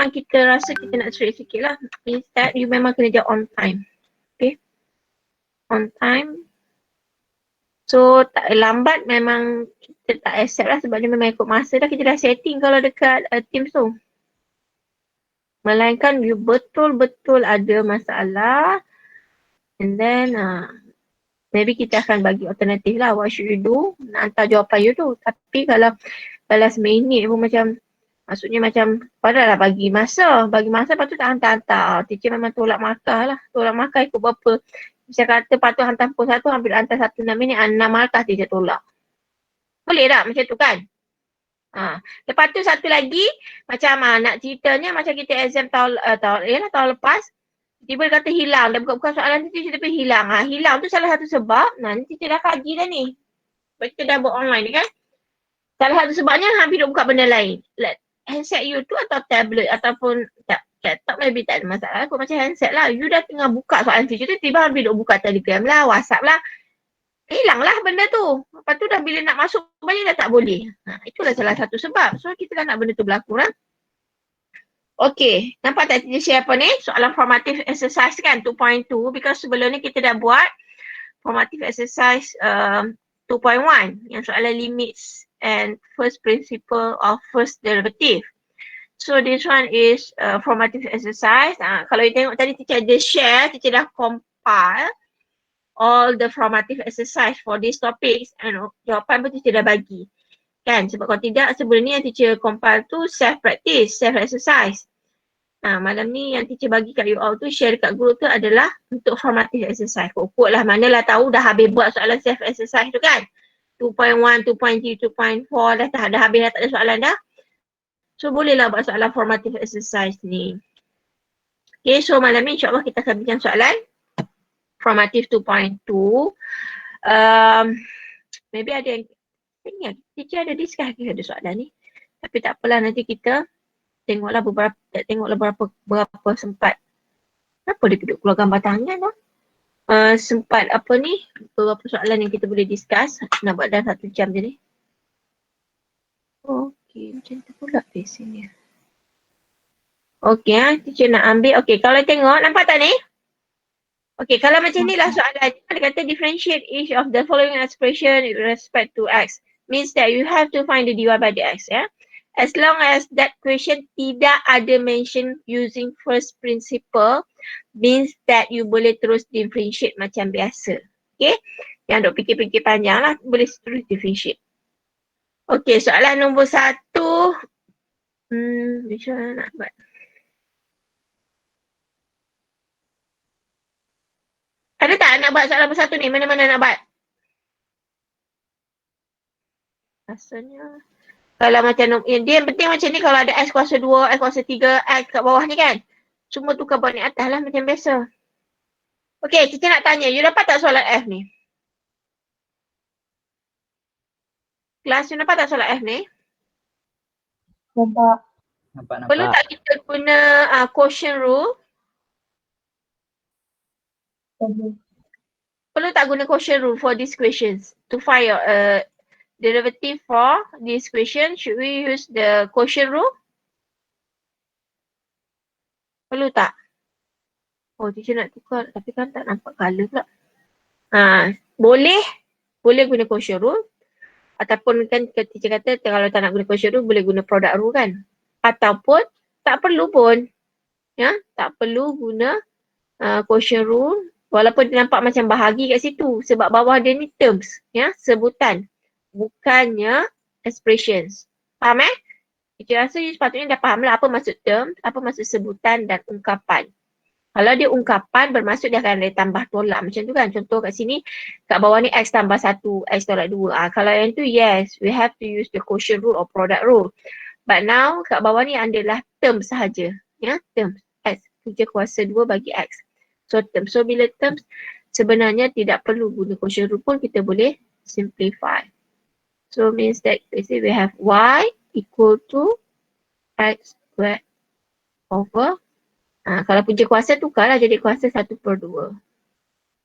memang kita rasa kita nak strict sikit lah. Instead, you memang kena jawab on time. Okay? On time. So, tak lambat memang kita tak accept lah sebab dia memang ikut masa dah. Kita dah setting kalau dekat Teams tu. Melainkan you betul-betul ada masalah. And then, maybe kita akan bagi alternatif lah. What should you do? Nak hantar jawapan you tu. Tapi kalau seminit pun macam, maksudnya macam, padahal lah bagi masa. Bagi masa lepas tu tak hantar-hantar. Teacher memang tolak markah lah. Tolak markah ikut berapa. Macam kata patut hantar pukul 1, hampir hantar 1 6 minit, 6 markah teacher tolak. Boleh tak macam tu kan? Lepas tu satu lagi, macam nak ceritanya macam kita exam tahun lepas, tiba dia kata hilang. Dia buka-buka soalan tu, teacher tapi hilang. Hilang tu salah satu sebab, nanti teacher dah kaji dah ni. Sebab kita dah buat online ni kan. Salah satu sebabnya hampir duk buka benda lain. Handset you tu atau tablet ataupun laptop maybe tak ada masalah kot macam handset lah. You dah tengah buka soalan teacher tu, tiba hampir duk buka Telegram lah, WhatsApp lah. Hilang lah benda tu. Lepas tu dah bila nak masuk balik dah tak boleh. Itulah salah satu sebab. So kita dah nak benda tu berlaku lah. Okay, nampak tak teacher share apa ni? Soalan formative exercise kan 2.2 because sebelum ni kita dah buat formative exercise 2.1 yang soalan limits and first principle of first derivative. So this one is formative exercise. Kalau you tengok tadi teacher ada share, teacher dah compile all the formative exercise for these topics and jawapan pun teacher dah bagi. Kan? Sebab kalau tidak sebelum ni yang teacher compile tu self practice, self exercise. Malam ni yang teacher bagi kat you all tu share kat group tu adalah untuk formative exercise. Pokok lah manalah tahu dah habis buat soalan self exercise tu kan. 2.1, 2.3, 2.4 dah habis dah tak ada soalan dah. So bolehlah buat soalan formative exercise ni. Okay, so malam ni insyaAllah kita akan bincang soalan formative 2.2. Maybe ada yang ingat, teacher ada discuss ke ada soalan ni. Tapi tak apalah, nanti kita tengoklah berapa sempat. Kenapa dia duduk keluar gambar tangan lah? Sempat apa ni, beberapa soalan yang kita boleh discuss. Nak buat dalam 1 jam je ni. Okay, macam tu pula pacing dia. Okay, teacher nak ambil. Okay, kalau tengok, nampak tak ni? Okay, kalau macam ni lah soalan. Dia kata differentiate each of the following expression with respect to x. Means that you have to find the dy by dx, ya. As long as that question tidak ada mention using first principle, means that you boleh terus differentiate macam biasa. Okay, yang duk fikir-fikir panjang lah, boleh terus differentiate. Okay, soalan nombor 1. Which one nak buat? Ada tak nak buat soalan nombor 1 ni? Mana-mana nak buat? Rasanya kalau macam dia yang penting macam ni, kalau ada x kuasa 2, x kuasa 3, x kat bawah ni kan. Semua tukar buat ni atas lah macam biasa. Okay, kita nak tanya, you dapat tak soalan F ni? Kelas, you dapat tak soalan F ni? Nampak. Perlu tak kita guna quotient rule? Perlu tak guna quotient rule for these questions? To find your derivative for this question, should we use the quotient rule? Perlu tak? Oh, teacher nak tukar tapi kan tak nampak colour pula. Boleh guna quotient rule. Ataupun kan teacher kata kalau tak nak guna quotient rule boleh guna product rule kan. Ataupun tak perlu pun. Ya, tak perlu guna quotient rule walaupun dia nampak macam bahagi kat situ sebab bawah dia ni terms, ya, sebutan. Bukannya expressions. Faham Teacher rasa you sepatutnya dah faham lah apa maksud term, apa maksud sebutan dan ungkapan. Kalau dia ungkapan bermaksud dia akan ada tambah tolak macam tu kan. Contoh kat sini, kat bawah ni x tambah 1, x tolak 2. Kalau yang tu yes, we have to use the quotient rule or product rule. But now kat bawah ni adalah term sahaja. Ya, term. X, 7 kuasa 2 bagi x. So term. So bila terms sebenarnya tidak perlu guna quotient rule pun kita boleh simplify. So means that we have y equal to x squared over kalau punca kuasa tukarlah jadi kuasa 1/2.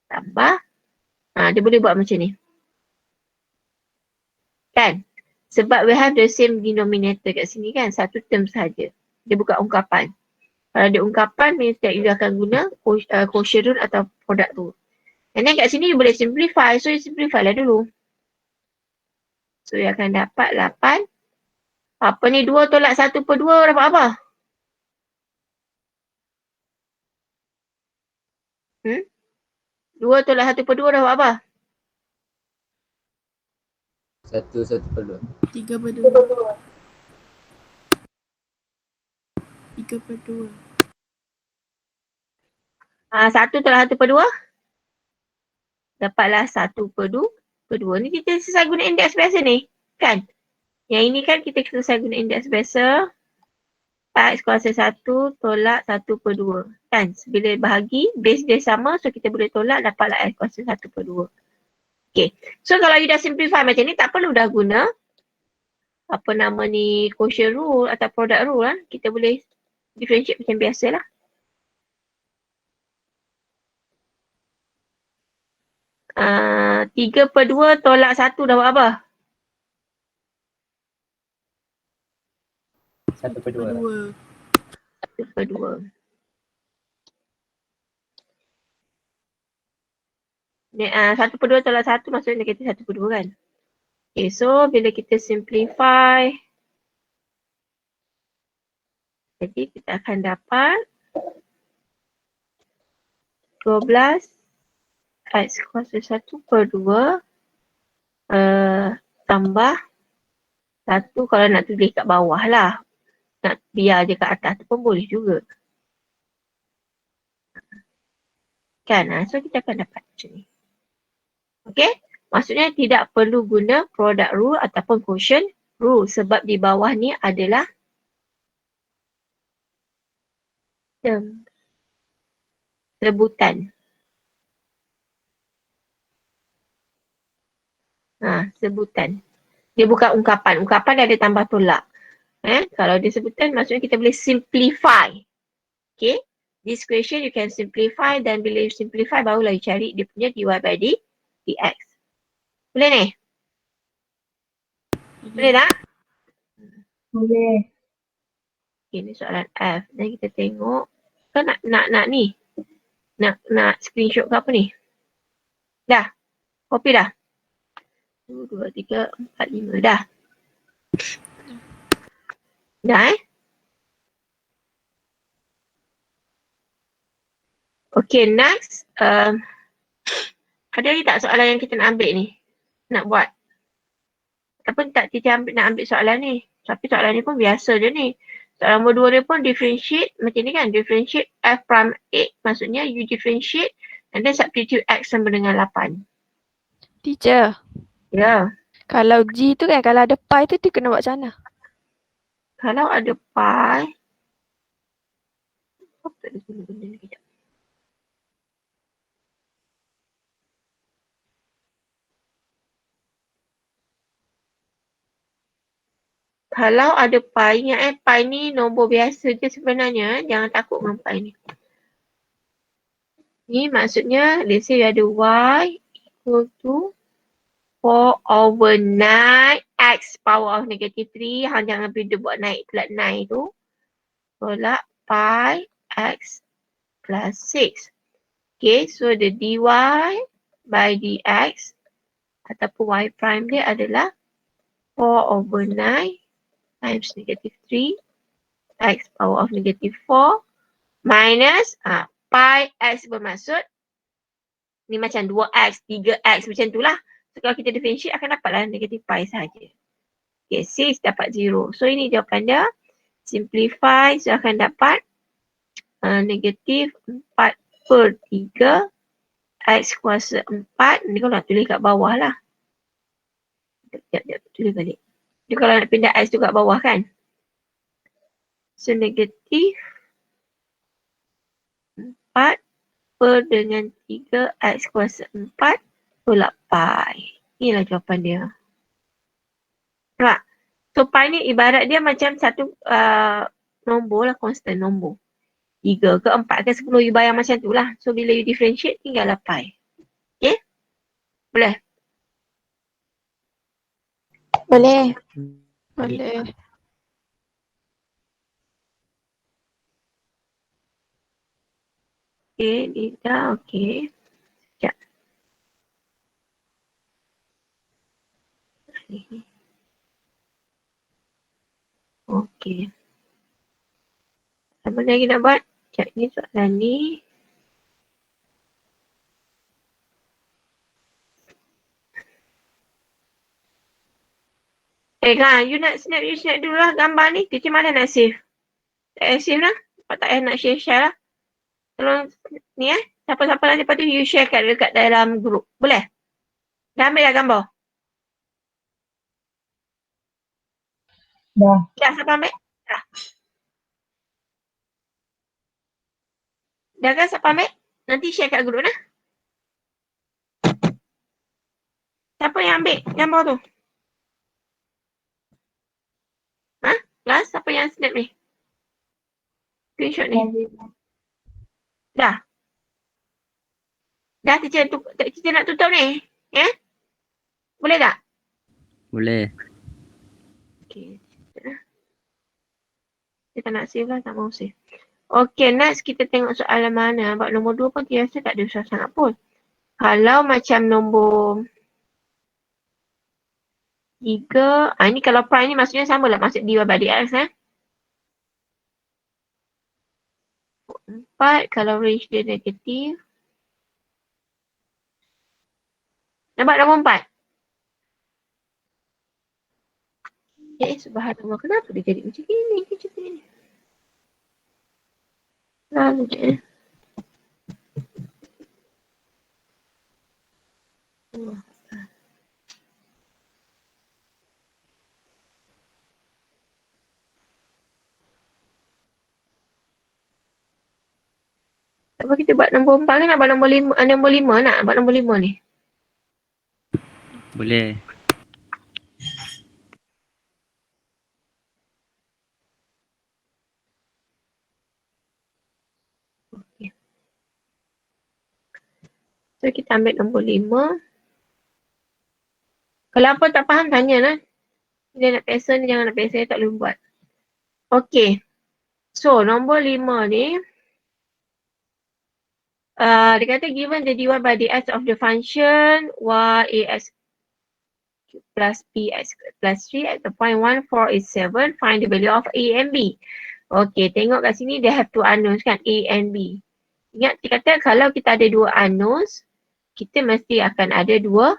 Tambah. Dia boleh buat macam ni. Kan? Sebab we have the same denominator kat sini kan. Satu term sahaja. Dia bukan ungkapan. Kalau ada ungkapan, means that you akan guna quotient rule atau product rule. And then kat sini you boleh simplify. So you simplify lah dulu. So you akan dapat 8. Apa ni 2 tolak 1 per 2 dapat apa? 2 tolak 1 per 2 dapat apa? 1 per 2. 3 per 2. 3 per 2. 1 tolak 1 per 2? Dapatlah 1 per 2 per 2. Ni kita selesai guna indeks biasa ni. Kan? Yang ini kan kita selesai guna indeks biasa. X kuasa 1 tolak 1 per 2. Kan? Bila bahagi, base dia sama. So kita boleh tolak dapatlah X kuasa 1 per 2. Okay. So kalau you dah simplify macam ni, tak perlu dah guna apa nama ni quotient rule atau product rule lah. Kita boleh differentiate macam biasa lah. 3 per 2 tolak 1 dapat apa? 1 per 2. 1 per 2. Ni, 1 per 2 tolak 1 maksudnya negatif 1 per 2 kan? Okay, so bila kita simplify, jadi kita akan dapat 12 X kuasa 1 per 2 tambah 1 kalau nak tulis kat bawah lah. Nak biar je kat atas tu pun boleh juga. Kan? So kita akan dapat macam ni. Okay? Maksudnya tidak perlu guna product rule ataupun quotient rule sebab di bawah ni adalah term. Sebutan. Sebutan. Dia bukan ungkapan. Ungkapan dia ada tambah tolak. Kalau dia sebutan maksudnya kita boleh simplify. Okay. This question you can simplify dan bila you simplify barulah you cari dia punya dy by dx. Boleh ni? Boleh tak? Boleh. Okay, ni soalan F. Dan kita tengok. Kan nak ni? Nak screenshot ke apa ni? Dah? Copy dah? 1, 2, 3, 4, 5. Dah? Dah Okay, next. Ada lagi tak soalan yang kita nak ambil ni? Nak buat? Ataupun tak kita nak ambil soalan ni. Tapi soalan ni pun biasa je ni. Soalan nombor 2 dia pun differentiate. Macam ni kan? Differentiate f prime 8. Maksudnya you differentiate and then substitute x sama dengan 8. Teacher. Ya. Kalau G tu kan, kalau ada pi tu dia kena buat macam mana? Kalau ada pi. Apa tak ada benda ni kejap. Kalau ada pi, ingat pi ni nombor biasa je sebenarnya. Jangan takut dengan pi ni. Ni maksudnya, let's say ada y equal to 4 over 9 x power of negative 3. Hang jangan bila buat naik tolak 9 tu. Tolak pi x plus 6. Okay, so the dy by dx ataupun y prime dia adalah 4 over 9 times negative 3 x power of negative 4 minus pi x bermaksud ni macam 2x, 3x macam tu lah. So kalau kita differentiate akan dapatlah negative pi sahaja. Okay, 6 dapat 0. So ini jawapan dia. Simplify, so akan dapat negatif 4 per 3 x kuasa 4. Ni kalau nak tulis kat bawah lah. Sekejap, tulis balik. Dia kalau nak pindah x tu kat bawah kan. So negatif 4 per dengan 3 x kuasa 4 tolak pi. Inilah jawapan dia. Nampak? So pi ni ibarat dia macam satu nombor lah, constant nombor. 3 ke 4 ke 10 you bayang macam tu lah. So bila you differentiate tinggallah pi. Okay? Boleh? Boleh. Boleh. Okay, Dida, okay. Sekejap. Okay. Apa lagi nak buat? Sekejap ni soalan ni. Kan, you nak snap dulu lah gambar ni. Teacher mana nak save? Tak payah save lah. Kalau tak payah nak share lah. Tolong ni siapa-siapa nanti lepas tu you share dekat dalam group. Boleh? Dah ambil dah gambar? Dah. Dah siapa ambil? Dah. Dah kan siapa ambil? Nanti share kat group lah. Siapa yang ambil gambar tu? Kelas, siapa yang snap ni? Screenshot ni. Dah. Dah teacher nak tutup ni. Ya? Boleh tak? Boleh. Okay. Kita nak save lah, tak mau save. Okay, next kita tengok soalan mana. Sebab nombor 2 pun kita rasa tak ada susah sangat pun. Kalau macam nombor 3, ini kalau prime ni maksudnya sama lah. Maksud dy by dx 4, kalau range dia negatif. Nampak nombor 4? Subhanallah, kenapa dia jadi macam ni? Cerita ni. Lalu je. Apa kita buat nombor 4 ke nak buat nombor 5? Nombor 5 nak buat nombor 5 ni. Boleh. Okay. So kita ambil nombor 5. Kalau apa tak faham tanya lah. Dia nak pesan, dia jangan nak pesan, dia tak boleh buat. Okay. So nombor 5 ni. Dia kata given the dy by dx of the function y(ax) plus bx plus 3 at the point 1, 4 is 7, find the value of a and b. Okay, tengok kat sini dia have two unknowns kan, a and b. Ingat dia kata kalau kita ada dua unknowns, kita mesti akan ada dua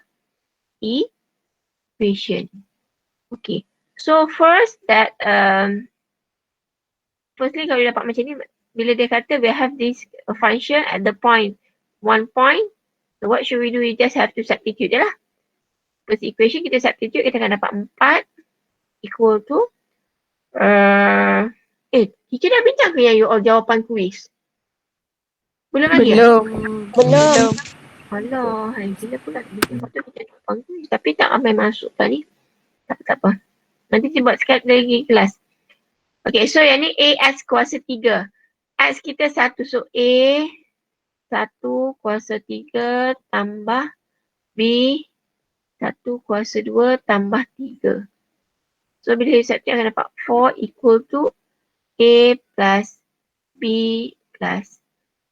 equation. Okay, so first that firstly kalau dapat macam ni, bila dia kata we have this function at the point 1 point, so what should we do? We just have to substitute je lah. First equation kita substitute, kita akan dapat 4 equal to teacher dah bincang ke yang you all jawapan kuis? Belum lagi? Belum. Alah, gila pula bincang waktu kita jawapan kuis. Tapi tak ramai masuk tadi. Tak apa. Nanti saya buat sekali lagi kelas. Okay, so yang ni A X kuasa 3. X kita 1. So A 1 kuasa 3 tambah B 1 kuasa 2 tambah 3. So bila substitute akan dapat 4 equal to A plus B plus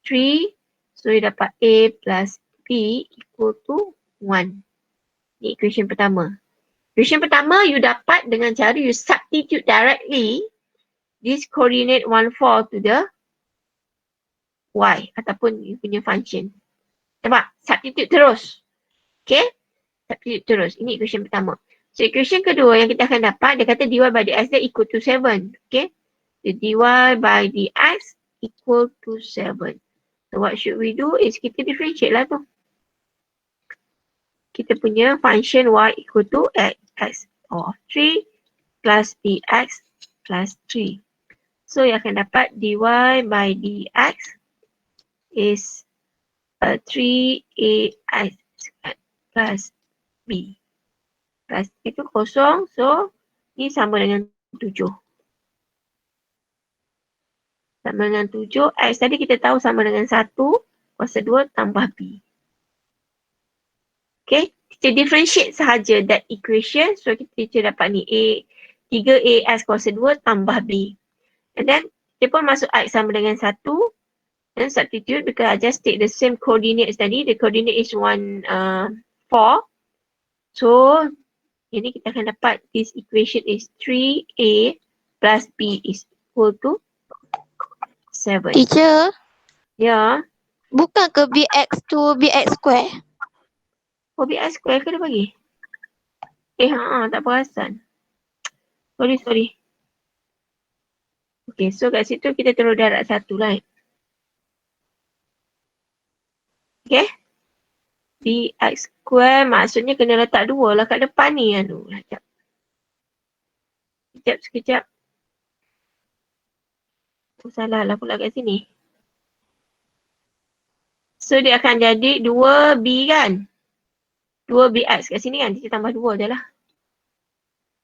3. So you dapat A plus B equal to 1. Ni equation pertama. Equation pertama you dapat dengan cara you substitute directly this coordinate 1, 4 to the y ataupun you punya function. Nampak? Substitute terus. Okay? Substitute terus. Ini equation pertama. So equation kedua yang kita akan dapat, dia kata dy by dx dia equal to 7. Okay? The dy by dx equal to 7. So what should we do is kita differentiate lah tu. Kita punya function y equal to x of 3 plus bx plus 3. So yang akan dapat dy by dx is 3ax plus b. Plus itu kosong, so ni sama dengan 7. Sama dengan 7, x tadi kita tahu sama dengan 1 kuasa 2 tambah b. Okay, kita differentiate sahaja that equation, so kita dapat ni 3ax kuasa 2 tambah b. And then, kita pun masuk x sama dengan 1 And substitute because I just take the same coordinates tadi. The coordinate is 4. So, ini kita akan dapat this equation is 3A plus B is equal to 7. Teacher, Ya. bukan ke BX to BX square? Oh, BX square ke dia bagi? Tak perasan. Sorry. Okay, so kat situ kita taruh darab 1 lah. Okay. BX square maksudnya kena letak 2 lah kat depan ni. Aduh, sekejap. Oh, salah lah pula kat sini. So dia akan jadi 2B kan? 2BX kat sini kan? Kita tambah 2 je lah.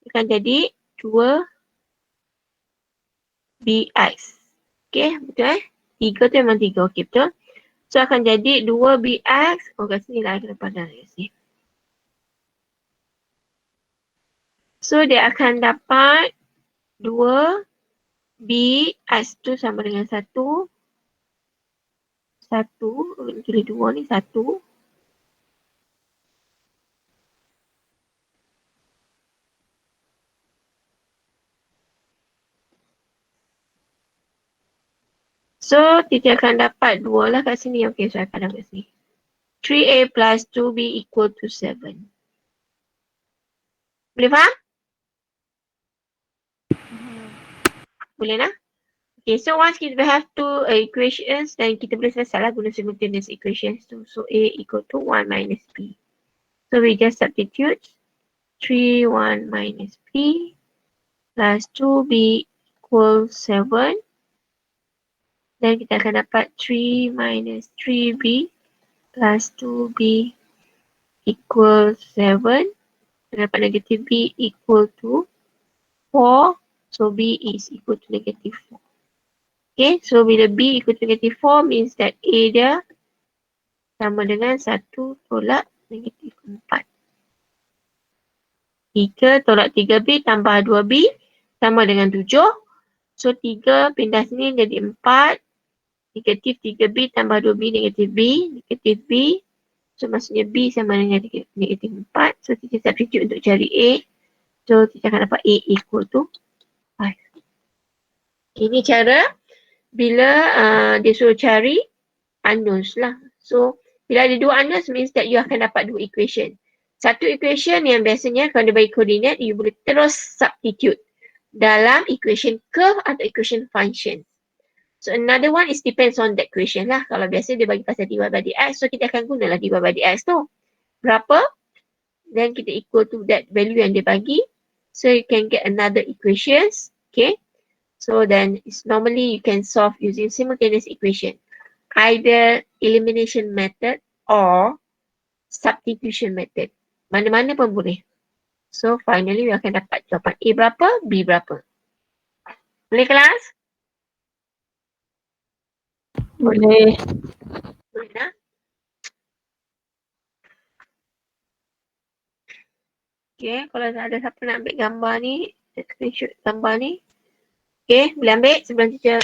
Dia akan jadi 2BX. Okay, betul 3 tu memang 3. Okay, betul. So akan jadi 2BX. Oh, kat sini lah kena padan kat sini. So dia akan dapat 2BX tu sama dengan 1. 1. Tulis 2 ni 1. So, kita akan dapat 2 lah kat sini. Okay, so I padam kat sini. 3A plus 2B equal to 7. Boleh faham? Boleh nak? Okay, so once kita have two equations, then kita boleh selesai lah guna simultaneous equations tu. So, A equal to 1 minus B. So, we just substitute 3, 1 minus B plus 2B equals 7. Then kita akan dapat 3 minus 3B plus 2B equals 7. Kita dapat negative B equal to 4. So B is equal to negative 4. Okay, so bila B equal to negative 4 means that A dia sama dengan 1 tolak negative 4. 3 tolak 3B tambah 2B sama dengan 7. So 3 pindah sini jadi 4. Negatif 3B tambah 2B negatif B. Negatif B. So maksudnya B sama dengan negatif 4. So kita substitute untuk cari A. So kita akan dapat A equal to 5. Ini cara bila dia suruh cari unknowns lah. So bila ada 2 unknowns means that you akan dapat 2 equation. Satu equation yang biasanya kalau dia bagi koordinat, you boleh terus substitute dalam equation curve atau equation function. So another one is depends on that equation lah. Kalau biasa dia bagi pasal dy by dx, so kita akan gunalah dy by dx tu. Berapa? Then kita equal to that value yang dia bagi. So you can get another equations. Okay. So then it's normally you can solve using simultaneous equation. Either elimination method or substitution method. Mana-mana pun boleh. So finally we akan dapat jawapan A berapa, B berapa. Boleh kelas? Boleh. Boleh tak? Okay, kalau ada siapa nak ambil gambar ni, screenshot gambar ni. Okay, boleh ambil sebelum teacher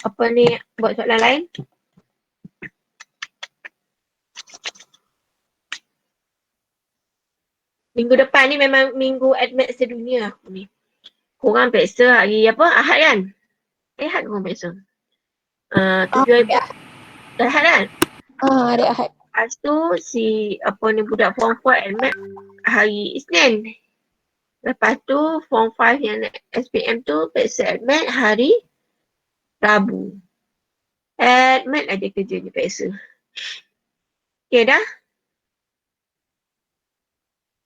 apa ni buat soalan lain. Minggu depan ni memang minggu admit sedunia aku ni. Korang peksa hari apa? Ahad kan? Ahad korang peksa. 7 hari Ahad kan? Hari Ahad. Lepas tu si apa ni budak form 4 admit hari Isnin. Lepas tu form 5 yang SPM tu peksa admit hari Rabu. Admit aja kerjanya peksa. Okay dah?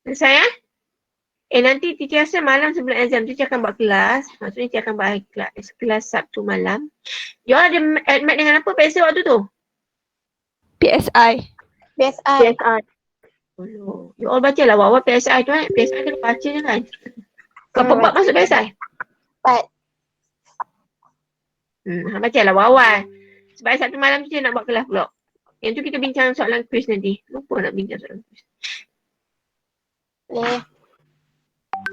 Selesai ya? Nanti teacher rasa malam sebelum exam teacher akan buat kelas. Maksudnya teacher akan buat kelas Sabtu malam. You all ada admit dengan apa peksa waktu tu? PSI. BSI. Oh, you all baca lah awal PSI tu kan. PSI tu baca je kan. Kau apa masuk PSI? 4. Baca lah awal. Sebab Sabtu malam tu nak buat kelas pula. Yang tu kita bincang soalan quiz nanti. Lupa nak bincang soalan quiz. Boleh.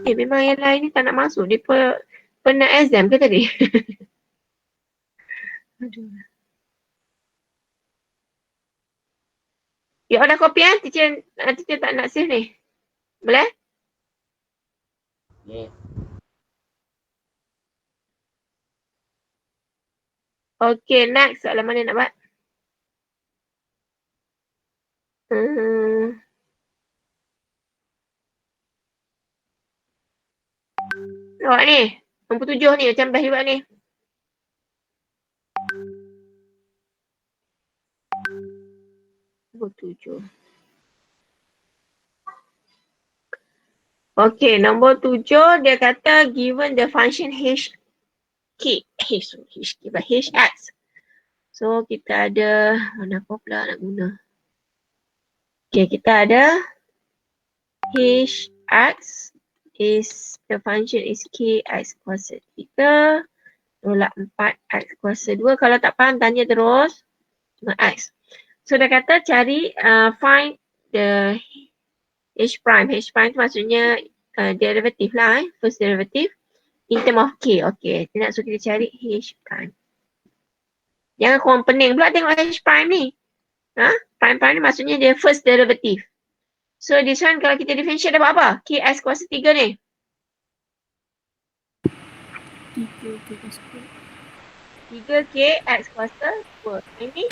Memang yang lain ni tak nak masuk. Dia pernah exam ke tadi? Aduh. You all dah copy kan? Teacher tak nak save ni. Boleh? Ni. Okay, next. Soalan mana nak buat? Awak ni. Nombor 7 ni macam best juga ni. Nombor 7. Okay, nombor 7 dia kata given the function hx. So kita ada, mana apa pula nak guna. Okay, kita ada hx is, the function is kx kuasa 3 tolak 4x kuasa 2. Kalau tak faham tanya terus. Cuma x. So dia kata cari, find the h prime. H prime tu maksudnya derivative lah, first derivative in term of k. Okay, dia nak suruh kita cari h prime. Jangan korang pening pula tengok h prime ni. Prime ni maksudnya dia first derivative. So this one kalau kita differentiate dapat apa? Kx kuasa 3 ni. 3kx kuasa 2. Ini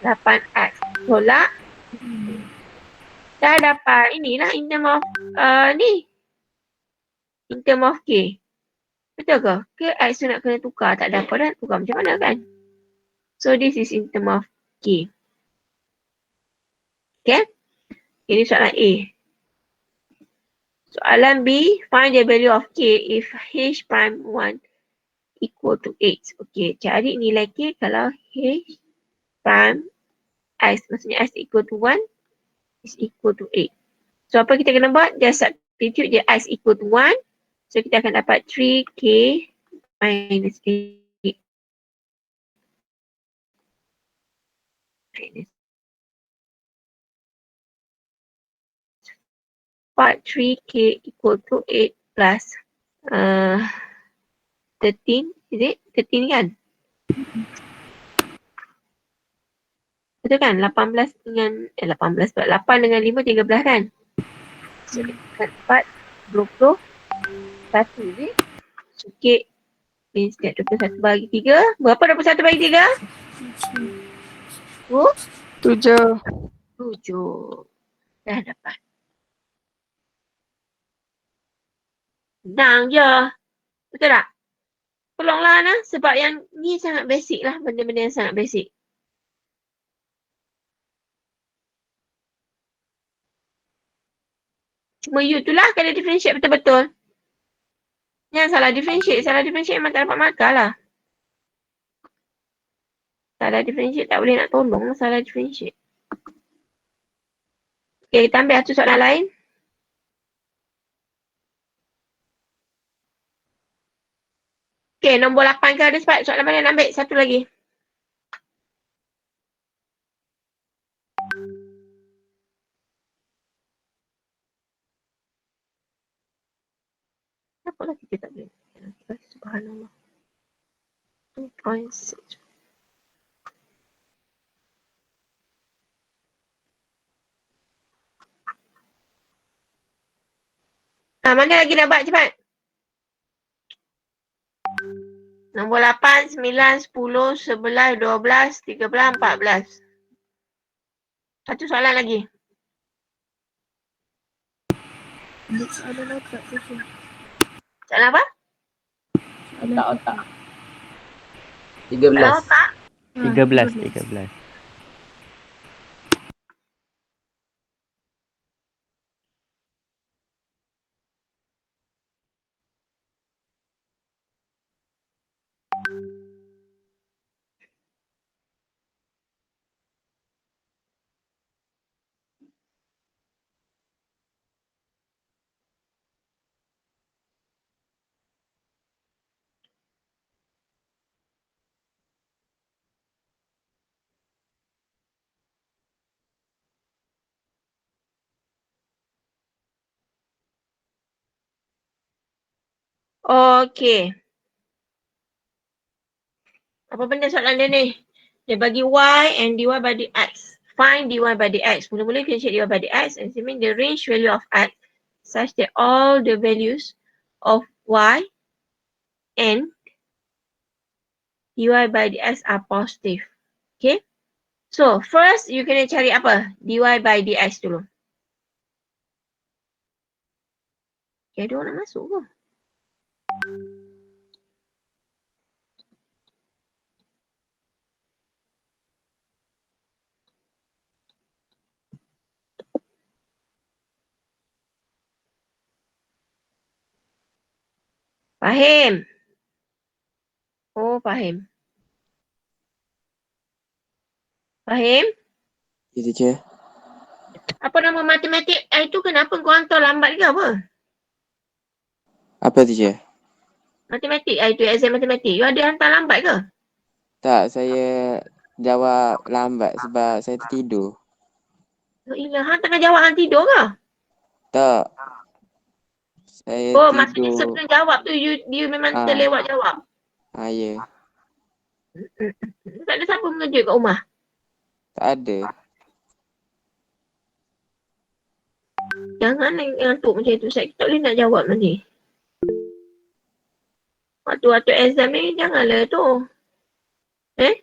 8x tolak. Dah dapat inilah in term of ni. In term of k. Betul ke? Ke x tu nak kena tukar? Tak ada apa dah. Tukar macam mana kan? So this is in term of k. Okay? Ini soalan A. Soalan B, find the value of k if h prime 1 equal to 8. Okay, cari nilai k kalau h prime x, maksudnya x equal to 1 is equal to 8. So apa kita kena buat? Just substitute je x equal to 1. So kita akan dapat 3k minus 8. Part 3k equal to 8 plus 13, is it? 13 kan? Betul kan? 18 dengan 18 pula. 8 dengan 5, 13 kan? So kita dapat 21, is it? So k instead 21 bagi 3. Berapa 21 bagi 3? 7. 7. Dah dapat. Senang je. Betul tak? Tolonglah Ana, sebab yang ni sangat basic lah, benda-benda yang sangat basic. Cuma you tu lah kena differentiate betul-betul. Jangan salah differentiate memang tak dapat markah lah. Salah differentiate tak boleh nak tolong lah salah differentiate. Okay, kita ambil satu soalan lain. Okay, nombor 8 ke ada sebab soalan mana nak ambil? Satu lagi. Kenapa lah kita tak boleh? Subhanallah. 2.6. Mana lagi nak buat cepat? Nombor 8, 9, 10, 11, 12, 13, 14. Satu soalan lagi. Soalan apa? Otak. 13. Soalan otak? 13. Okey. Apa benda soalan dia ni? Dia bagi y and dy by dx. Find dy by dx. Mula-mula kita cari dy by dx, and assuming the range value of x such that all the values of y and dy by dx are positive. Okay. So first you kena cari apa? dy by dx dulu. Okay, ada orang nak masuk ke? Fahim? Oh, fahim. Fahim? Ya, teacher. Apa nama matematik itu kenapa kau hantar lambat ke apa? Apa, teacher? Matematik itu exam matematik. You ada hantar lambat ke? Tak, saya jawab lambat sebab saya tertidur. Ilah, hang tengah jawab hang tidur ke? Tak. Saya Oh, maksudnya tidur. sebelum jawab tu you memang terlewat jawab. Ya. Tak ada siapa mengejut kat rumah. Tak ada. Jangan ngantuk macam tu. Saya tak boleh nak jawab nanti. Waktu exam ni janganlah tu. Okey,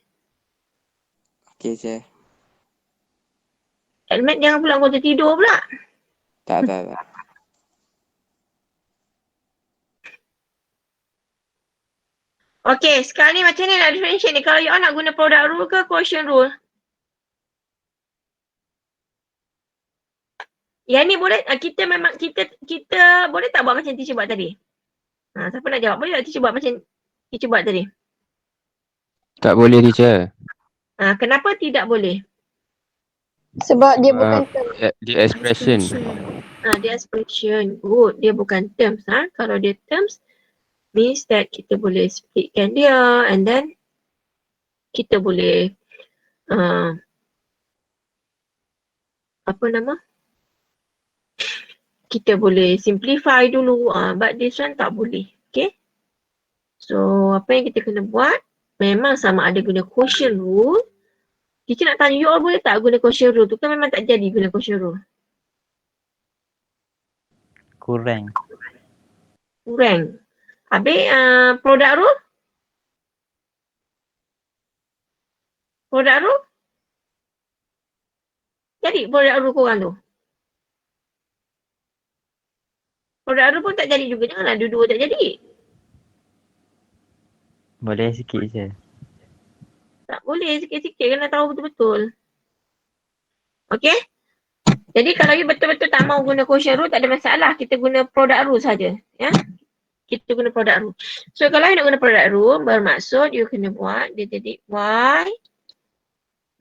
teacher. Helmet jangan pula kau tertidur pula. Tak. Okay, sekarang ni macam ni nak differentiate ni. Kalau you all nak guna product rule ke quotient rule? Yang ni boleh, kita boleh tak buat macam teacher buat tadi? Siapa nak jawab? Boleh tak teacher buat macam teacher buat tadi? Tak boleh, teacher. Kenapa tidak boleh? Sebab dia bukan term. Dia expression. Dia expression. Good. Dia bukan terms. Kalau dia terms, means that kita boleh splitkan dia and then kita boleh kita boleh simplify dulu. But this one tak boleh. Okay. So apa yang kita kena buat, memang sama ada guna quotient rule. Teacher nak tanya, you all boleh tak guna quotient rule tu? Kan memang tak jadi guna quotient rule. Kurang. Habis product rule? Product rule? Jadi product rule korang tu? Product rule pun tak jadi juga. Janganlah dua-dua tak jadi. Boleh sikit je. Tak boleh, sikit-sikit kena tahu betul-betul. Okay? Jadi kalau you betul-betul tak mau guna quotient rule, tak ada masalah. Kita guna product rule saja. Ya? Kita guna product rule. So kalau you nak guna product rule, bermaksud you kena buat, dia jadi y.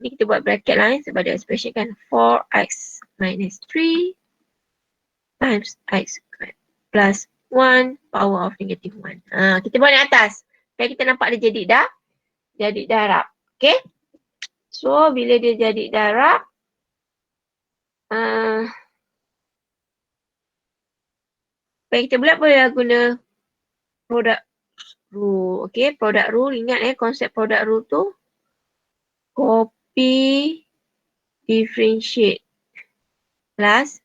Ni kita buat bracket lain sebab dia expression kan 4x minus 3 times x squared plus 1 power of negative 1. Kita buat ni atas. Supaya kita nampak dia jadi darab. Okay? So bila dia jadi darab, supaya kita pula boleh guna product rule. Okay, product rule, ingat konsep product rule tu copy differentiate plus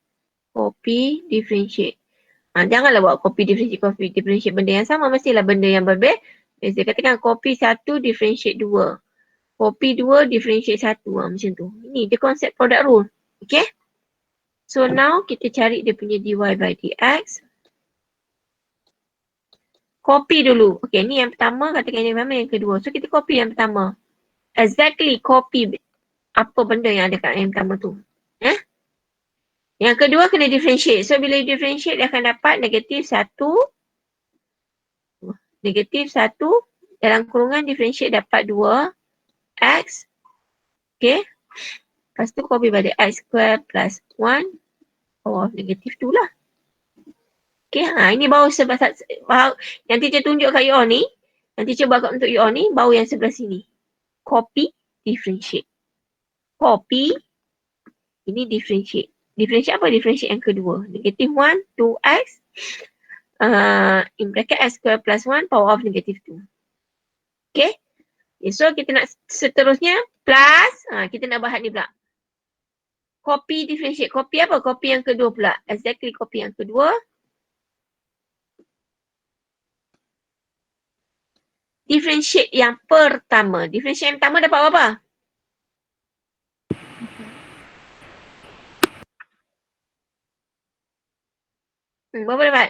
copy differentiate. Janganlah buat copy differentiate benda yang sama, mestilah benda yang berbeza. Katakan copy 1 differentiate 2. Copy 2 differentiate 1. Macam tu. Ini dia konsep product rule. Okay. So now kita cari dia punya dy by dx. Copy dulu. Okay, ni yang pertama, katakan yang pertama, yang kedua. So kita copy yang pertama. Exactly copy apa benda yang ada kat yang pertama tu. Yang kedua kena differentiate. So bila differentiate dia akan dapat negatif 1 dalam kurungan differentiate dapat 2 x. Okay. Lepas tu copy balik x square plus 1 power of negatif 2 lah. Okay, ini baru yang teacher tunjuk kat you all ni, yang teacher buat untuk you all ni, baru yang sebelah sini. Copy, differentiate. Copy, ini differentiate. Differentiate apa? Differentiate yang kedua. Negatif 1, 2x, in bracket x square plus 1 power of negatif 2. Okay. Okay, so kita nak seterusnya plus, kita nak bahas ni pula. Copy differentiate. Copy apa? Copy yang kedua pula. Exactly copy yang kedua. Differentiate yang pertama. Differentiate yang pertama dapat apa? Berapa dapat?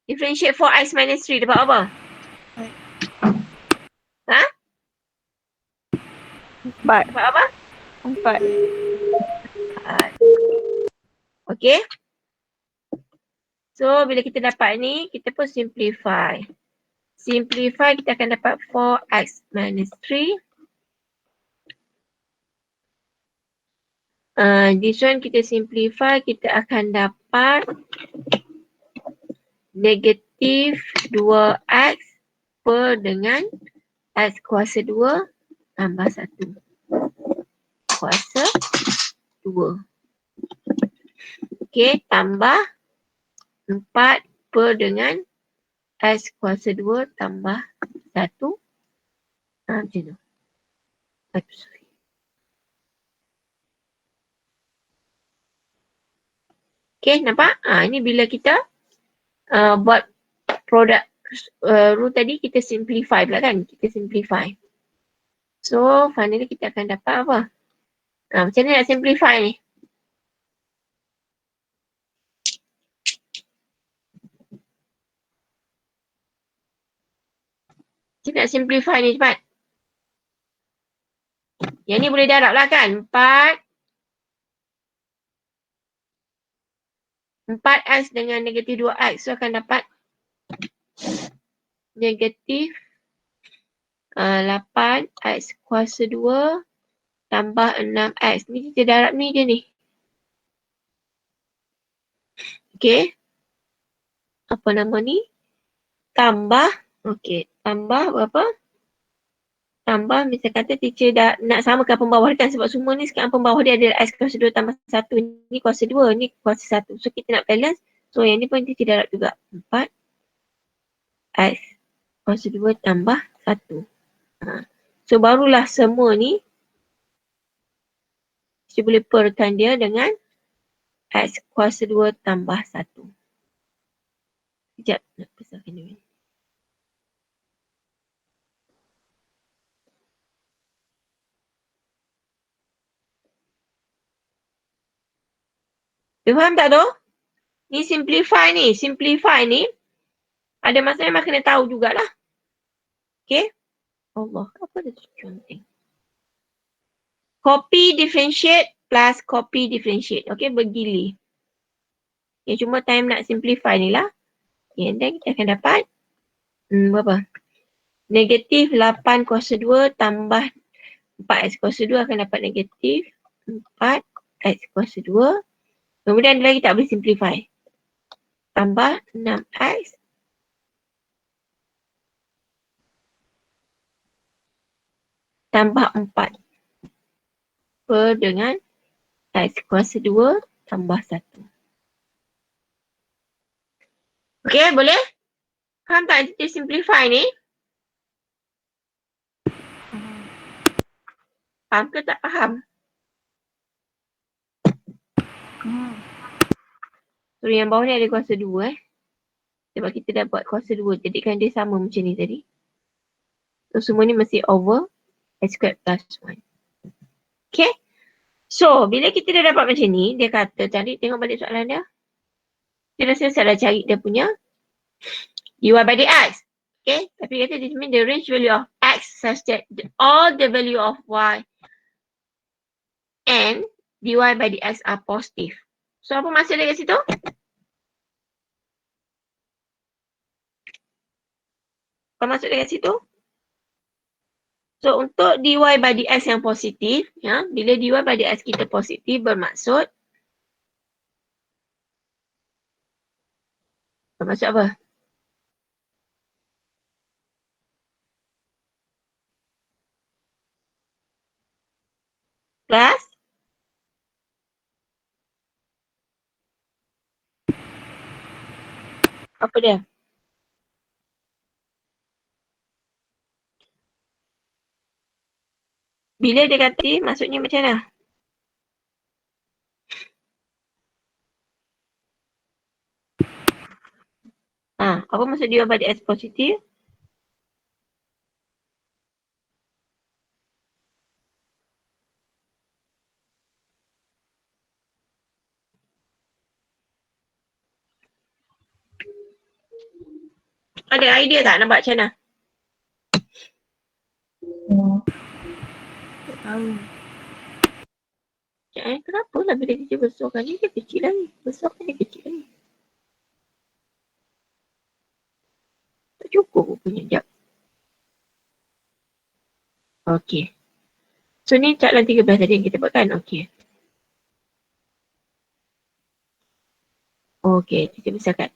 Differentiate 4x minus 3 dapat apa? Ha? 4. Dapat apa? 4. Okay. So, bila kita dapat ni, kita pun simplify. Simplify, kita akan dapat 4x minus 3. This one kita simplify, kita akan dapat negatif 2x per dengan x kuasa 2 tambah 1. Kuasa 2. Okay, tambah 4 per dengan x kuasa 2 tambah 1. Macam tu. Sorry. Okay, nampak? Ini bila kita buat produk rule tadi, kita simplify pula kan? Kita simplify. So, finally kita akan dapat apa? Macam mana nak simplify ni? Macam nak simplify ni cepat? Yang ni boleh darab lah kan? 4x dengan negatif 2x. So akan dapat negatif 8x kuasa 2 tambah 6x. Ni kita darab ni je ni. Okay. Apa nama ni? Tambah. Okay. Tambah berapa? Tambah, misal kata teacher dah nak samakan pembawah kan, sebab semua ni sekarang pembawah dia adalah x kuasa 2 tambah 1. Ni kuasa 2, ni kuasa 1. So kita nak balance. So yang ni pun teacher darab juga. 4 x kuasa 2 tambah 1. So barulah semua ni kita boleh perkan dia dengan x kuasa 2 tambah 1. Sekejap nak pesahkan dia. You faham tak tu? Ni simplify ni. Simplify ni ada masa memang kena tahu jugalah. Okay? Allah, apa dia tu? Copy differentiate plus copy differentiate. Okay, bergili. Okay, cuma time nak simplify ni lah. Okay, and then kita akan dapat berapa? Negatif 8 kuasa 2 tambah 4x kuasa 2 akan dapat negatif 4x kuasa 2. Kemudian ada lagi tak boleh simplify. Tambah 6x tambah 4 per dengan x kuasa 2 tambah 1. Okay, boleh? Faham tak kita simplify ni? Faham ke tak faham? So yang bawah ni ada kuasa 2 sebab kita dah buat kuasa 2, jadikan dia sama macam ni tadi. So semua ni mesti over x squared plus 1. Okay. So bila kita dah dapat macam ni, dia kata tadi, tengok balik soalan dia. Kita dah selesai dah cari dia punya dy by dx. Okay. Tapi kata this means the range value of x such that all the value of y and dy by dx are positive. So apa maksud dia kat situ? Apa maksud dia kat situ? So untuk dy by dx yang positif, ya, bila dy by dx kita positif bermaksud apa? Plus apa dia? Bila dia kata maksudnya macam mana? Apa maksud dy by dx positif? Ada idea tak nak buat macam mana? Tak tahu. Kenapa lah bila dia besarkan ni dia kecil lagi. Besarkan dia kecil lagi. Tak cukup rupanya. Sekejap. Okey. So ni soalan 13 tadi yang kita buat kan? Okey. Okey, kita besarkan.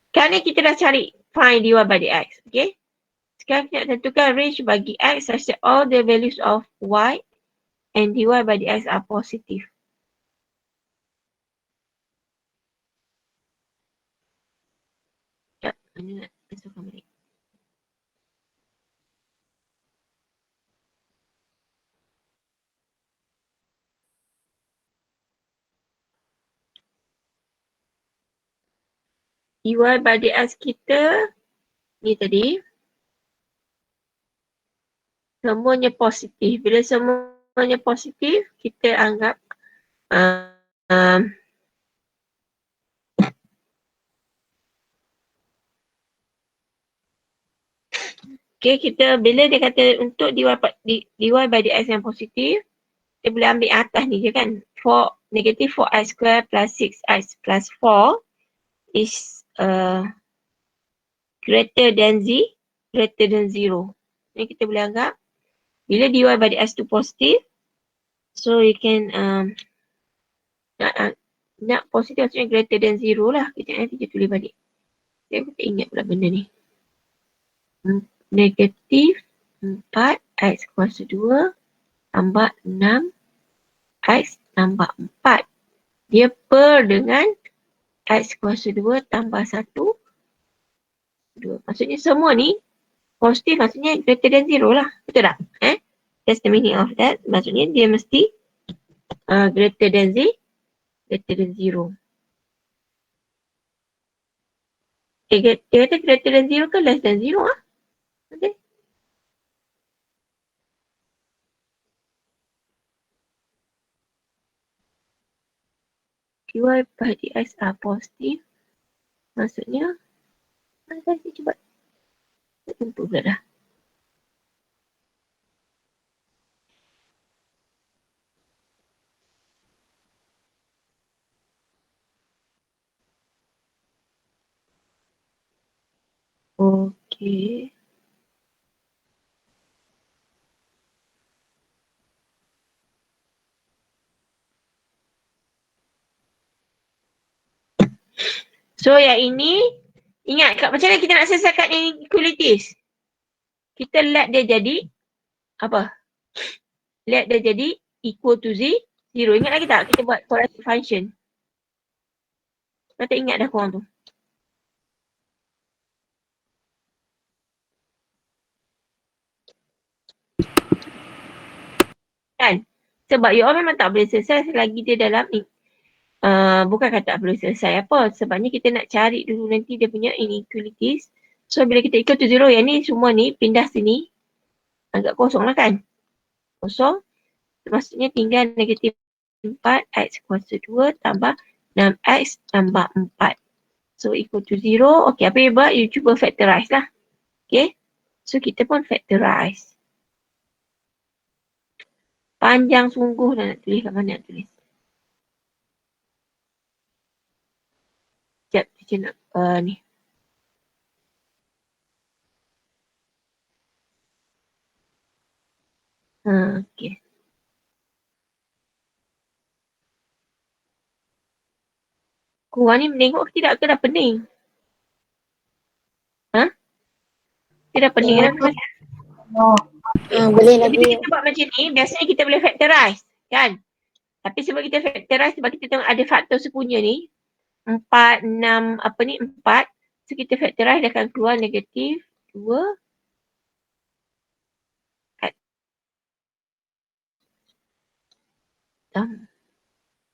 Sekarang ni kita dah cari find dy by dx. Okey. Sekarang kita nak tentukan range bagi x such that all the values of y and dy by dx are positive. Sekejap, mana nak besarkan balik. dy by dx kita ni tadi semuanya positif. Bila semuanya positif, kita anggap okay, kita bila dia kata untuk dy by dx yang positif, kita boleh ambil atas ni je kan. Negative 4i square plus 6i plus 4 is greater than 0. Ni kita boleh anggap bila dy by dx tu positif, so you can nak positif maksudnya greater than 0 lah. Kejap nanti kita tulis balik. Saya tak ingat pula benda ni. Negatif 4x kuasa 2 tambah 6x tambah 4. Dia per dengan x kuasa 2 tambah 1. 2. Maksudnya semua ni positif, maksudnya greater than 0 lah. Betul tak? That's the meaning of that. Maksudnya dia mesti greater than 0. Dia kata greater than 0 ke less than 0 ah? Okay. dy by dx are positif. Maksudnya saya cuba tak jumpa pula dah. Okey. So yang ini, ingat macam mana kita nak selesaikan inequalities? Kita let dia jadi apa? Let dia jadi equal to 0. Ingat lagi tak kita buat quadratic function? Saya tak ingat dah korang tu. Kan? Sebab you all memang tak boleh selesai selagi dia dalam bukan kata tak boleh selesai apa. Sebabnya kita nak cari dulu nanti dia punya inequalities. So bila kita equal to 0, yang ni semua ni pindah sini. Agak kosong lah kan? Kosong. Maksudnya tinggal negatif 4x kuasa 2 tambah 6x tambah 4. So equal to 0. Okay, apa you buat? You cuba factorize lah. Okay. So kita pun factorize. Panjang sungguh dah nak tulis kat mana nak tulis. Sekejap, teacher nak ni. Okay. Korang ni menengok ke tidak ke dah pening? Dia dah pening dah. Boleh Jadi lagi. kita buat macam ni, biasanya kita boleh factorize. Kan? Tapi sebab kita factorize, sebab kita tengok ada faktor sepunya ni. 4, 6, 4. So kita factorize dia akan keluar negatif 2.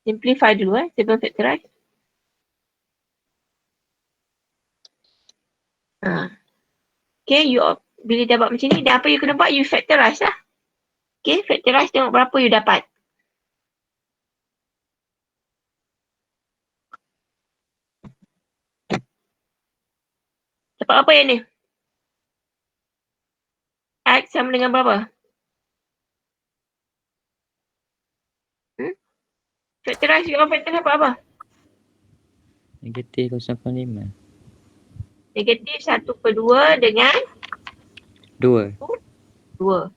Simplify dulu sebelum factorize. Okay, bila dah buat macam ni, dan apa you kena buat, you factorize lah. Okay, factorize tengok berapa you dapat. Dapat apa yang ni? X sama dengan berapa? Factorize, you factorize dapat apa? Negatif 0.5. Negatif 1/2 dengan 2. 2.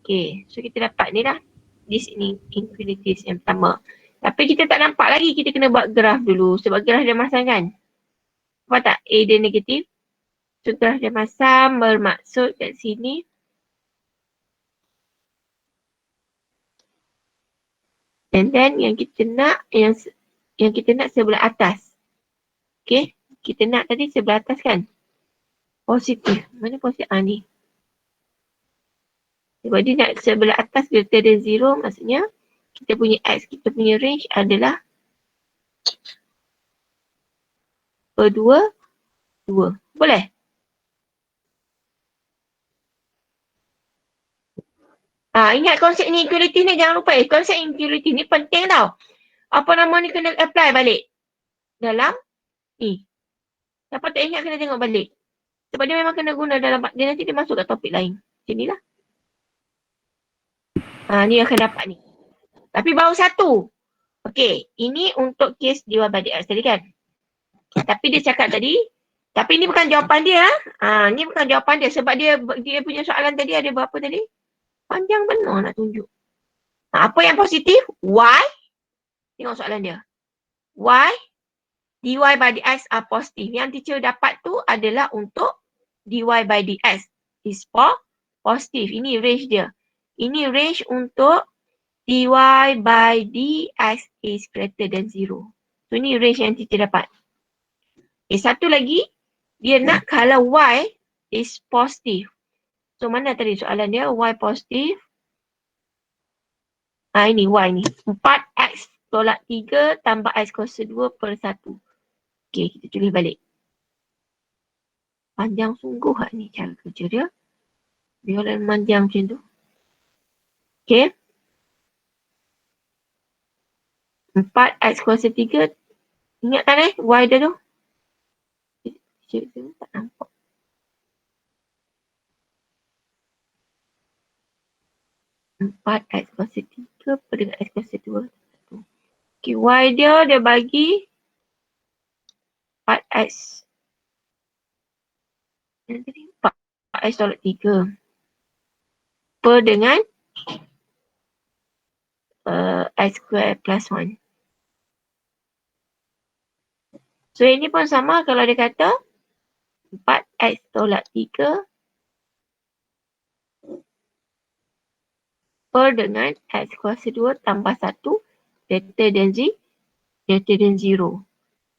Okay, so kita dapat ni lah. This inequalities yang pertama. Tapi kita tak nampak lagi, kita kena buat graf dulu. Sebab graf dia masam kan? Nampak tak? A dia negatif. So graf dia masam bermaksud kat sini. And then yang kita nak, yang kita nak sebelah atas. Okay, kita nak tadi sebelah atas kan? Positif. Mana positif? Ni. Sebab dia nak sebelah atas greater than 0, maksudnya kita punya X, kita punya range adalah per 2. Boleh? Ingat konsep inequality ni, jangan lupa. Konsep inequality ni penting tau. Apa nama ni kena apply balik dalam ni. Siapa tak ingat kena tengok balik. Sebab dia memang kena guna dalam, dia nanti dia masuk kat topik lain. Macam ni lah. Ni akan dapat ni. Tapi baru satu. Okey, ini untuk kes dy by dx tadi kan. Tapi dia cakap tadi, tapi ni bukan jawapan dia. Ni bukan jawapan dia sebab dia punya soalan tadi ada berapa tadi? Panjang benar nak tunjuk. Apa yang positif? Y. Tengok soalan dia. Y dy by dx are positif. Yang teacher dapat tu adalah untuk dy by dx is positif. Ini range dia. Ini range untuk dy by dx is greater than 0. So ini range yang teacher dapat. Satu lagi, dia nak kalau y is positif. So mana tadi soalan dia? Y positif. Ini y ni. 4x tolak 3 tambah x kuasa 2 per 1. Okey, kita tulis balik. Panjang sungguh ni cara kerja dia. Dia panjang macam tu. Okey. 4x kuasa 3. Ingat kan y dia tu? Saya tak nampak. X kuasa 3 per dengan x kuasa 2. Okay, y dia bagi 4x. Yang tadi 4x tolak 3. Per dengan x square plus 1. So ini pun sama kalau dia kata 4x tolak 3 per dengan x kuasa 2 tambah 1 greater than 0.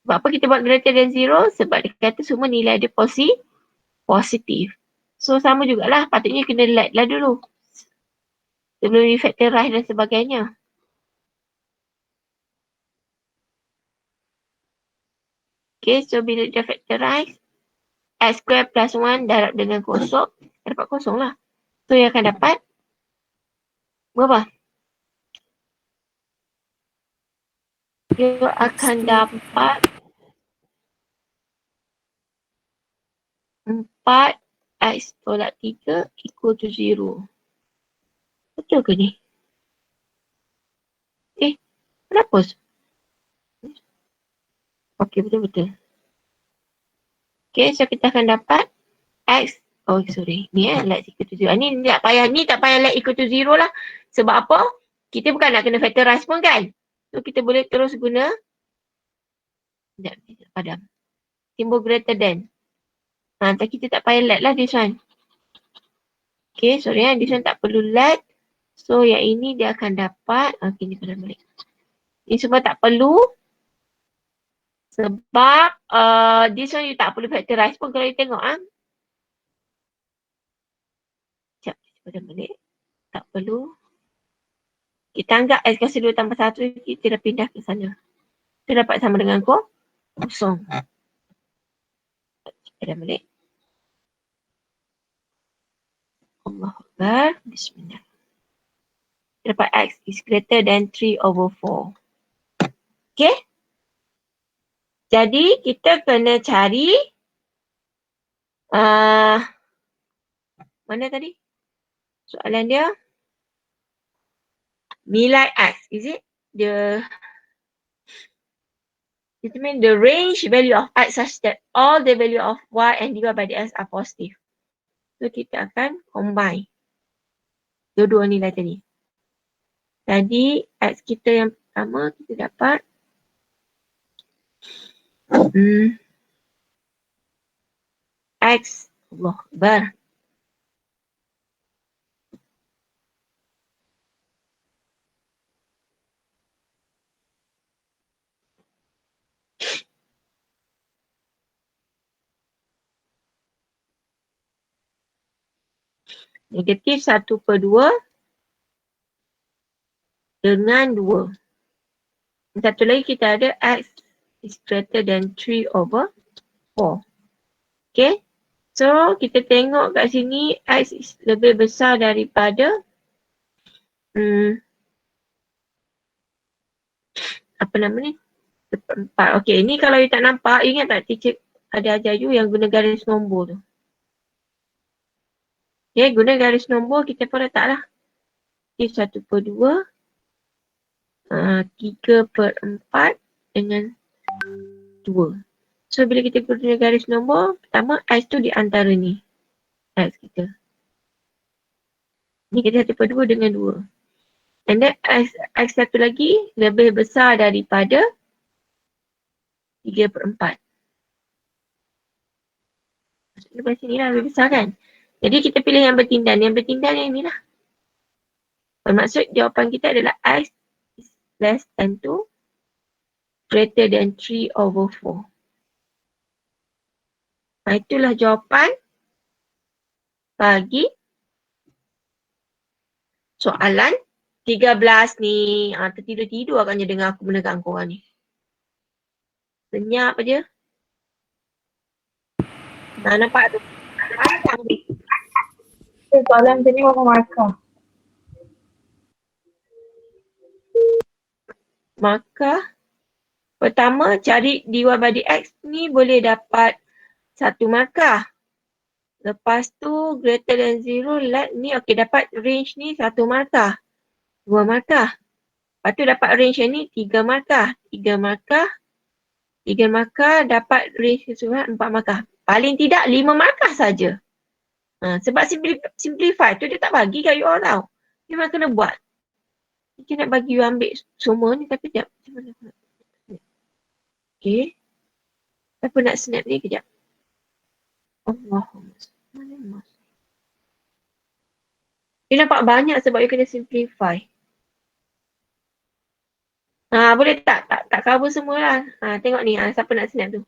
Sebab apa kita buat greater than 0? Sebab dia kata semua nilai dia positif. So sama jugalah, patutnya kena light lah dulu. Sebelum we factorize dan sebagainya. Okay, so bila dia factorize, x square plus 1 darab dengan kosong, dapat kosong lah. So yang akan dapat berapa? Dia akan dapat 4x tolak 3 equal to 0. Betul ke ni? Kenapa? Okey, betul-betul. Okey, so kita akan dapat x, ni let equal to 0. Ni tak payah let equal to 0 lah. Sebab apa? Kita bukan nak kena factorize pun kan? So kita boleh terus guna padam. Simbol greater than. Tapi kita tak payah let lah this one. Okay, sorry this one tak perlu let. So yang ini dia akan dapat, ni padam balik. Ini semua tak perlu. Sebab this one you tak perlu factorize pun kalau you tengok Sekejap, padam balik. Tak perlu. Kita anggap X kuasa 2 tambah 1, kita dah pindah ke sana. Kita dapat sama dengan kosong. Kita dah balik. Allah Akbar. Bismillah. Kita dapat X is greater than 3/4. Okay. Jadi kita kena cari mana tadi? Soalan dia nilai X. Is it determine the range value of X such that all the value of Y and dy by dx are positive. So kita akan combine dua-dua nilai tadi. Tadi X kita yang pertama kita dapat X Allah Akbar. Negatif 1/2 dengan 2. Satu lagi kita ada X is greater than 3/4. Okay. So kita tengok kat sini X is lebih besar daripada apa nama ni? 4. Okay, ni kalau you tak nampak, you ingat tak teacher ada ajar you yang guna garis nombor tu. Okay, guna garis nombor kita pun letaklah. Okay, 1/2. 3/4 dengan 2. So bila kita guna garis nombor, pertama X tu di antara ni. X kita. Ni kita 1/2 dengan 2. And then X satu lagi lebih besar daripada 3/4. Lepas sini lah lebih besar kan. Jadi kita pilih yang bertindan. Yang bertindan yang ni lah. Bermaksud jawapan kita adalah X is less than 2, greater than 3/4. Itulah jawapan bagi soalan 13 ni. Tertidur-tidur agaknya dengar aku menegang korang ni. Senyap aja. Nampak tu? Soalan macam ni berapa markah? Maka pertama cari dy by dx ni boleh dapat 1 markah. Lepas tu greater than 0 ni okey dapat range ni 1 markah. 2 markah. Lepas tu dapat range yang ni 3 markah. 3 markah. 3 markah dapat range keseluruhan 4 markah. Paling tidak 5 markah saja. Sebab simplify tu dia tak bagi kat you all tau. Memang kena buat. Dia nak bagi you ambil semua ni tapi sekejap. Macam mana aku nak snap? Okay. Apa nak snap ni kejap. Allahumma. Mana mas? Dia nampak banyak sebab you kena simplify. Boleh tak cover semualah. Tengok ni siapa nak snap tu.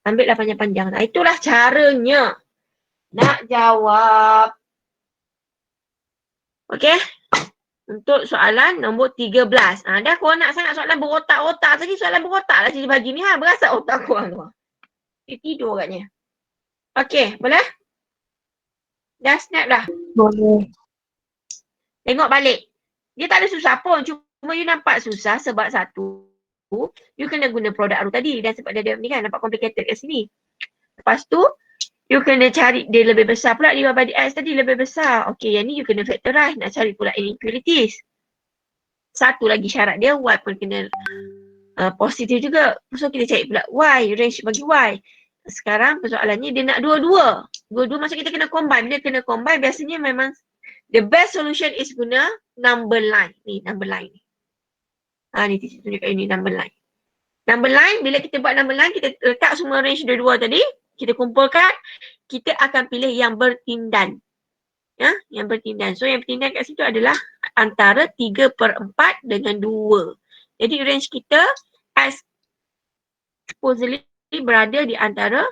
Ambil lah panjang-panjang. Itulah caranya nak jawab. Okey. Untuk soalan nombor 13. Dah korang nak sangat soalan berotak-otak. Tadi soalan berotak lah cikgu bagi ni. Berasa otak korang tu. Dia tidur katnya. Okey, boleh? Dah snap dah? Boleh. Tengok balik. Dia tak ada susah pun. Cuma you nampak susah sebab satu, you kena guna produk aru tadi. Dan sebab dia ni kan nampak complicated kat sini. Lepas tu, you kena cari dia lebih besar pula. Dy by dx tadi lebih besar. Okey, yang ni you kena factorize. Nak cari pula inequalities. Satu lagi syarat dia, y pun kena positif juga. So kita cari pula y, range bagi y. Sekarang persoalannya dia nak dua-dua. Dua-dua maksud kita kena combine. Bila kena combine biasanya memang the best solution is guna number line. Ni number line ni. Ni teacher tunjukkan ini number line. Number line, bila kita buat number line, kita letak semua range dua-dua tadi. Kita kumpulkan, kita akan pilih yang bertindan. Yang bertindan. So yang bertindan kat situ adalah antara 3/4 dengan 2. Jadi range kita as supposedly berada di antara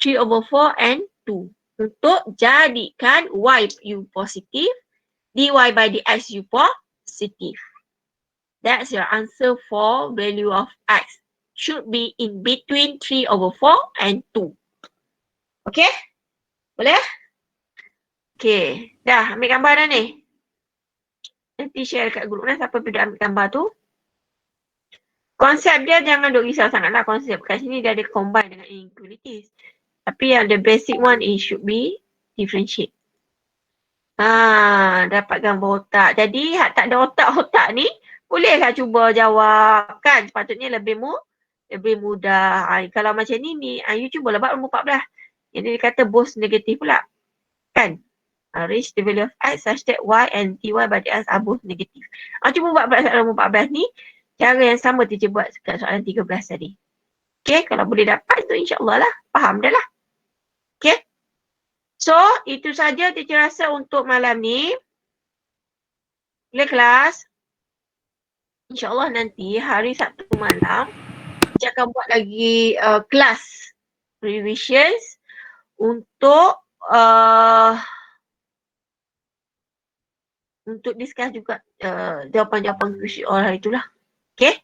3/4 and 2. Untuk jadikan y you positif, dy by dx you positif. That's your answer for value of x. Should be in between 3/4 and 2. Okay? Boleh? Okay. Dah ambil gambar dah ni. Nanti share kat grup lah siapa dah ambil gambar tu. Konsep dia jangan duk risau sangat lah konsep. Kat sini dia ada combine dengan inequalities. Tapi yang the basic one it should be differentiate. Dapat gambar otak. Jadi hak tak ada otak-otak ni bolehlah cuba jawab kan. Sepatutnya lebih mudah. Kalau macam ni you cubalah buat nombor 14. Jadi dia kata both negatif pula. Kan? Reach the value of x such that y and ty by dx are both negative. Cuba buat soalan nombor 14 ni. Cara yang sama teacher buat kat soalan 13 tadi. Okay, kalau boleh dapat tu insyaAllah lah. Faham dah lah. Okay. So, itu saja teacher rasa untuk malam ni. Boleh kelas. InsyaAllah nanti hari Sabtu malam teacher akan buat lagi kelas revisions untuk discuss juga jawapan-jawapan QCR hari itulah. Okay?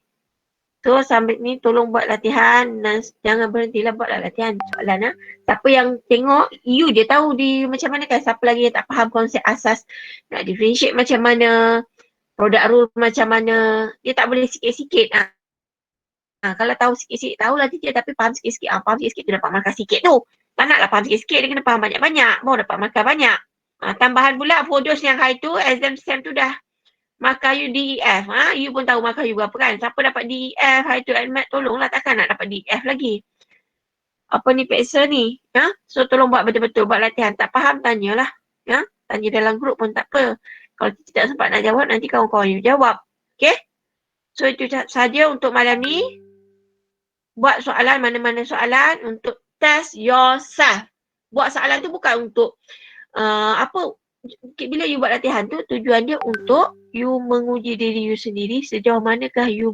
So sambil ni tolong buat latihan dan jangan berhentilah buatlah latihan soalan. Siapa yang tengok you dia tahu di macam mana kan, siapa lagi yang tak faham konsep asas nak differentiate macam mana, product rule macam mana, dia tak boleh sikit-sikit. Kalau tahu sikit-sikit tahulah dia tapi faham sikit-sikit. Faham sikit-sikit tu dapat markah sikit tu. Tak naklah faham sikit-sikit, dia kena faham banyak-banyak baru dapat markah banyak. Tambahan pula fodos yang hari tu exam SEM tu dah markah you DEF. You pun tahu markah you berapa kan. Siapa dapat DEF hari tu admit tolonglah, takkan nak dapat DEF lagi. Apa ni peksa ni? So tolong buat betul-betul, buat latihan. Tak faham tanyalah. Tanya dalam grup pun tak apa. Kalau tidak sempat nak jawab nanti kawan-kawan you jawab. Okay? So itu saja untuk malam ni. Buat soalan mana-mana soalan untuk test yourself. Buat soalan tu bukan untuk bila you buat latihan tu tujuan dia untuk you menguji diri you sendiri sejauh manakah you